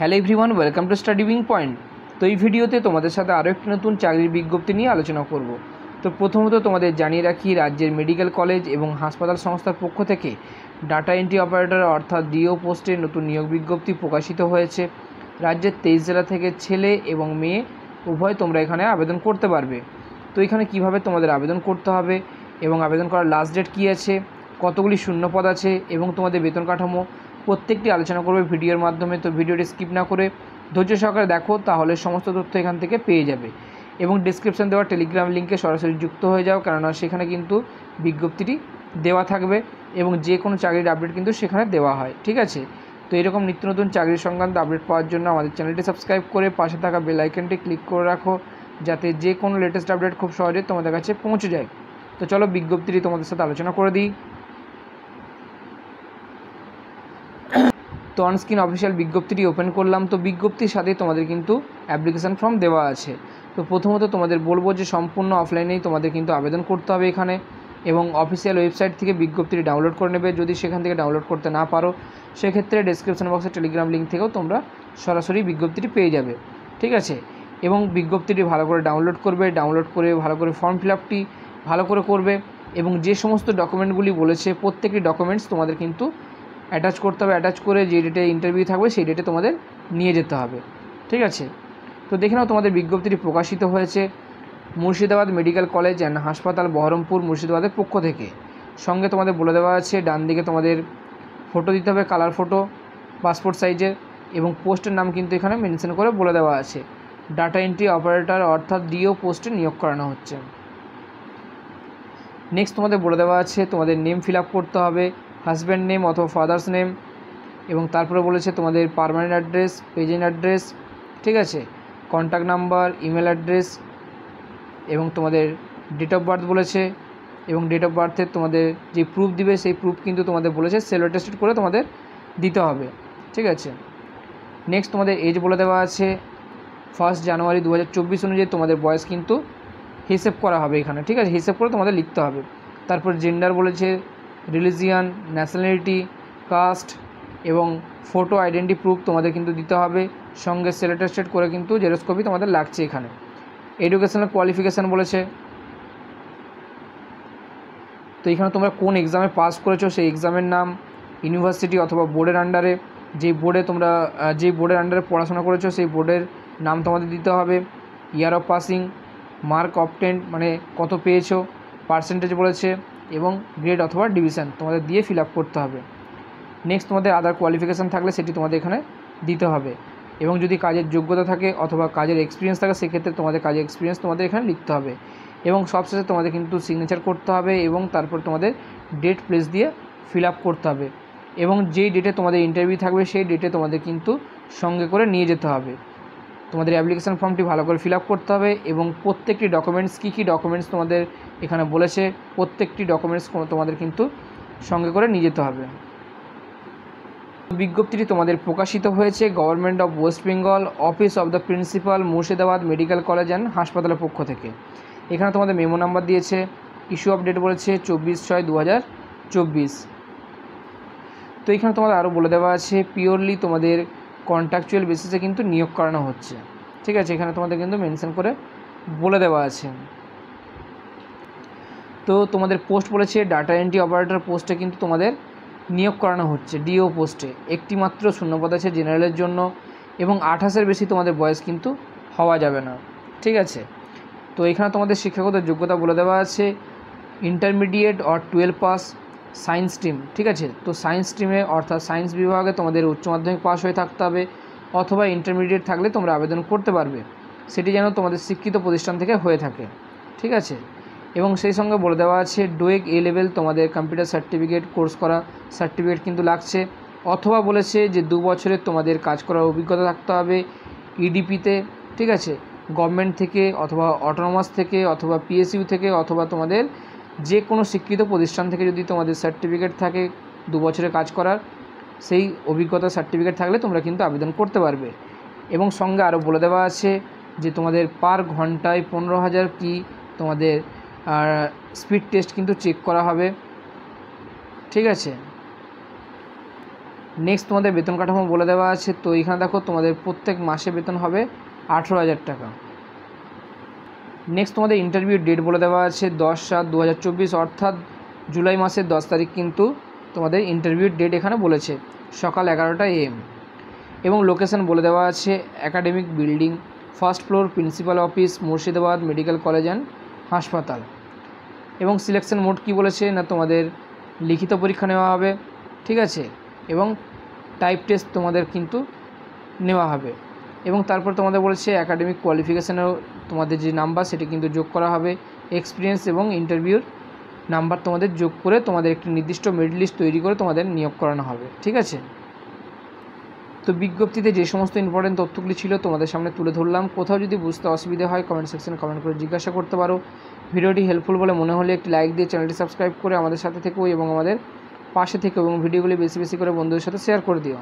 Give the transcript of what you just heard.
Hello everyone, welcome to study wing point. তো এই ভিডিওতে তোমাদের সাথে আরও একটি নতুন চাকরির বিজ্ঞপ্তি নিয়ে আলোচনা করব। তো প্রথমত তোমাদের জানিয়ে রাখি, রাজ্যের মেডিকেল কলেজ এবং হাসপাতাল সংস্থার পক্ষ থেকে ডাটা এন্ট্রি অপারেটর অর্থাৎ ডিও পোস্টে নতুন নিয়োগ বিজ্ঞপ্তি প্রকাশিত হয়েছে। রাজ্যের 23 জেলা থেকে ছেলে এবং মেয়ে উভয় তোমরা এখানে আবেদন করতে পারবে। তো এখানে কিভাবে তোমাদের আবেদন করতে হবে এবং আবেদন করার লাস্ট ডেট কী আছে, কতগুলি শূন্যপদ আছে এবং তোমাদের বেতন কাঠামো প্রত্যেকটি আলোচনা করবে ভিডিওর মাধ্যমে। তো ভিডিওটি স্কিপ না করে ধৈর্য সহকারে দেখো, তাহলে সমস্ত তথ্য এখান থেকে পেয়ে যাবে। এবং ডিসক্রিপশন দেওয়া টেলিগ্রাম লিঙ্কে সরাসরি যুক্ত হয়ে যাও, কেননা সেখানে কিন্তু বিজ্ঞপ্তিটি দেওয়া থাকবে এবং যে কোনো চাকরির আপডেট কিন্তু সেখানে দেওয়া হয়। ঠিক আছে, তো এরকম নিত্য নতুন চাকরির সংক্রান্ত আপডেট পাওয়ার জন্য আমাদের চ্যানেলটি সাবস্ক্রাইব করে পাশে থাকা বেল আইকনটি ক্লিক করে রাখো, যাতে যে কোনো লেটেস্ট আপডেট খুব সহজে তোমাদের কাছে পৌঁছে যায়। তো চলো বিজ্ঞপ্তিটি তোমাদের সাথে আলোচনা করে দিই। তো অনস্ক্রিন অফিসিয়াল বিজ্ঞপ্তিটি ওপেন করলাম। তো বিজ্ঞপ্তির সাথে তোমাদের কিন্তু অ্যাপ্লিকেশান ফর্ম দেওয়া আছে। তো প্রথমত তোমাদের বলবো যে সম্পূর্ণ অফলাইনেই তোমাদের কিন্তু আবেদন করতে হবে এখানে, এবং অফিসিয়াল ওয়েবসাইট থেকে বিজ্ঞপ্তিটি ডাউনলোড করে নেবে। যদি সেখান থেকে ডাউনলোড করতে না পারো, সেক্ষেত্রে ডেসক্রিপশন বক্সে টেলিগ্রাম লিঙ্ক থেকেও তোমরা সরাসরি বিজ্ঞপ্তিটি পেয়ে যাবে। ঠিক আছে, এবং বিজ্ঞপ্তিটি ভালো করে ডাউনলোড করবে, ডাউনলোড করে ভালো করে ফর্ম ফিল আপটি ভালো করে করবে, এবং যে সমস্ত ডকুমেন্টগুলি বলেছে প্রত্যেকটি ডকুমেন্টস তোমাদের কিন্তু অ্যাটাচ করতে হবে। অ্যাটাচ করে যে ডেটে ইন্টারভিউ থাকবে সেই ডেটে তোমাদের নিয়ে যেতে হবে। ঠিক আছে, তো দেখে নাও তোমাদের বিজ্ঞপ্তিটি প্রকাশিত হয়েছে মুর্শিদাবাদ মেডিকেল কলেজ অ্যান্ড হাসপাতাল, বহরমপুর, মুর্শিদাবাদের পক্ষ থেকে। সঙ্গে তোমাদের বলে দেওয়া আছে ডান দিকে তোমাদের ফটো দিতে হবে, কালার ফটো পাসপোর্ট সাইজের, এবং পোস্টের নাম কিন্তু এখানে মেনশন করে বলে দেওয়া আছে। ডাটা এন্ট্রি অপারেটর অর্থাৎ ডিও পোস্টে নিয়োগ করানো হচ্ছে। নেক্সট তোমাদের বলে দেওয়া আছে তোমাদের নেম ফিল আপ করতে হবে, হাজব্যান্ড নেম অথবা ফাদার্স নেম, এবং তারপরে বলেছে তোমাদের পার্মানেন্ট অ্যাড্রেস, প্রেজেন্ট অ্যাড্রেস, ঠিক আছে, কন্ট্যাক্ট নাম্বার, ইমেল অ্যাড্রেস, এবং তোমাদের ডেট অফ বার্থ বলেছে, এবং ডেট অফ বার্থে তোমাদের যে প্রুফ দিবে সেই প্রুফ কিন্তু তোমাদের বলেছে সেলফ অ্যাটেস্টেড করে তোমাদের দিতে হবে। ঠিক আছে, নেক্সট তোমাদের এজ বলে দেওয়া আছে 1 জানুয়ারি 2024 অনুযায়ী তোমাদের বয়স কিন্তু হিসেব করা হবে এখানে। ঠিক আছে, হিসেব করে তোমাদের লিখতে হবে। তারপর জেন্ডার বলেছে, রিলিজিয়ান, ন্যাশনালিটি, কাস্ট, এবং ফটো আইডেন্টি প্রুফ তোমাদের কিন্তু দিতে হবে। সঙ্গে সেলফ অ্যাটেস্টেড করে কিন্তু জেরক্স কপি তোমাদের লাগছে এখানে। এডুকেশনাল কোয়ালিফিকেশান বলেছে, তো এখানে তোমরা কোন এক্সামে পাস করেছো সেই এক্সামের নাম, ইউনিভার্সিটি অথবা বোর্ডের আন্ডারে যেই বোর্ডের আন্ডারে পড়াশোনা করেছো সেই বোর্ডের নাম তোমাদের দিতে হবে। Year of passing, mark obtained মানে কত পেয়েছো, পার্সেন্টেজ বলেছে, এবং গ্রেড অথবা ডিভিশন তোমাদের দিয়ে ফিল আপ করতে হবে। নেক্সট তোমাদের আদার কোয়ালিফিকেশান থাকলে সেটি তোমাদের এখানে দিতে হবে, এবং যদি কাজের যোগ্যতা থাকে অথবা কাজের এক্সপিরিয়েন্স থাকে সেক্ষেত্রে তোমাদের কাজের এক্সপিরিয়েন্স তোমাদের এখানে লিখতে হবে। এবং সবশেষে তোমাদের কিন্তু সিগনেচার করতে হবে, এবং তারপর তোমাদের ডেট প্লেস দিয়ে ফিল আপ করতে হবে, এবং যেই ডেটে তোমাদের ইন্টারভিউ থাকবে সেই ডেটে তোমাদের কিন্তু সঙ্গে করে নিয়ে যেতে হবে। তোমাদের অ্যাপ্লিকেশান ফর্মটি ভালো করে ফিল আপ করতে হবে, এবং প্রত্যেকটি ডকুমেন্টস কী ডকুমেন্টস তোমাদের এখানে বলেছে প্রত্যেকটি ডকুমেন্টস তোমাদের কিন্তু সঙ্গে করে নিয়ে যেতে হবে। বিজ্ঞপ্তিটি তোমাদের প্রকাশিত হয়েছে government of West Bengal, office of the principal, Murshidabad medical college and হাসপাতালের পক্ষ থেকে। এখানে তোমাদের মেমো নাম্বার দিয়েছে, ইস্যু অফ ডেট বলেছে 24/6/2024। তো এখানে তোমাদের আরও বলে দেওয়া আছে পিওরলি তোমাদের কন্ট্রাকচুয়াল বেসিসে কিন্তু নিয়োগ করানো হচ্ছে। ঠিক আছে, এখানে তোমাদের কিন্তু মেনশন করে বলে দেওয়া আছে। তো তোমাদের পোস্ট বলেছে ডাটা এন্ট্রি অপারেটর পোস্টে কিন্তু তোমাদের নিয়োগ করানো হচ্ছে ডিও পোস্টে। একটি মাত্র শূন্যপদ আছে জেনারেলের জন্য, এবং 28-এর বেশি তোমাদের বয়স কিন্তু হওয়া যাবে না। ঠিক আছে, তো এখানে তোমাদের শিক্ষাগত যোগ্যতা বলে দেওয়া আছে intermediate or 12 pass, science stream. ঠিক আছে, তো সায়েন্স স্ট্রিমে অর্থাৎ সায়েন্স বিভাগে তোমাদের উচ্চ মাধ্যমিক পাস হয়ে থাকতে হবে, অথবা ইন্টারমিডিয়েট থাকলে তোমরা আবেদন করতে পারবে, সেটি যেন তোমাদের শিক্ষিত প্রতিষ্ঠান থেকে হয়ে থাকে। ঠিক আছে, এবং সেই সঙ্গে বলে দেওয়া আছে ডোয়েক এ লেভেল তোমাদের কম্পিউটার সার্টিফিকেট কোর্স করা সার্টিফিকেট কিন্তু লাগছে, অথবা বলেছে যে 2 বছরের তোমাদের কাজ করার অভিজ্ঞতা থাকতে হবে ইডিপিতে। ঠিক আছে, গভর্নমেন্ট থেকে অথবা অটোনমাস থেকে অথবা পিএসইউ থেকে অথবা তোমাদের যে কোনো শিক্ষিত প্রতিষ্ঠান থেকে যদি তোমাদের সার্টিফিকেট থাকে 2 বছরের কাজ করার, সেই অভিজ্ঞতা সার্টিফিকেট থাকলে তোমরা কিন্তু আবেদন করতে পারবে। এবং সঙ্গে আরও বলে দেওয়া আছে যে তোমাদের পার ঘন্টায় 15,000 কি তোমাদের স্পিড টেস্ট কিন্তু চেক করা হবে। ঠিক আছে, নেক্সট তোমাদের বেতন কাঠামো বলে দেওয়া আছে। তো এখানে দেখো তোমাদের প্রত্যেক মাসে বেতন হবে 18,000 টাকা। নেক্সট তোমাদের ইন্টারভিউ ডেট বলে দেওয়া আছে 10/7/2024, অর্থাৎ জুলাই মাসের 10 তারিখ কিন্তু তোমাদের ইন্টারভিউ ডেট এখানে বলেছে, সকাল 11টা AM। এবং লোকেশন বলে দেওয়া আছে academic building, first floor, principal office, Murshidabad medical college and হাসপাতাল। এবং সিলেকশন মোড কি বলেছে না, তোমাদের লিখিত পরীক্ষা নেওয়া হবে, ঠিক আছে, এবং টাইপ টেস্ট তোমাদের কিন্তু নেওয়া হবে। এবং তারপর তোমাদের বলেছে একাডেমিক কোয়ালিফিকেশানেও তোমাদের যে নাম্বার সেটি কিন্তু যোগ করা হবে, এক্সপিরিয়েন্স এবং ইন্টারভিউর নাম্বার তোমাদের যোগ করে তোমাদের একটি নির্দিষ্ট মেরিট লিস্ট তৈরি করে তোমাদের নিয়োগ করানো হবে, ঠিক আছে। তো বিজ্ঞপ্তিতে যে সমস্ত ইম্পর্টেন্ট তথ্যগুলি ছিল তোমাদের সামনে তুলে ধরলাম। কোথাও যদি বুঝতে অসুবিধা হয় কমেন্ট সেকশনে কমেন্ট করে জিজ্ঞাসা করতে পারো। ভিডিওটি হেল্পফুল বলে মনে হলে একটি লাইক দিয়ে চ্যানেলটি সাবস্ক্রাইব করে আমাদের সাথে থেকো এবং আমাদের পাশে থেকো, এবং ভিডিওগুলি বেশি বেশি করে বন্ধুদের সাথে শেয়ার করে দিও।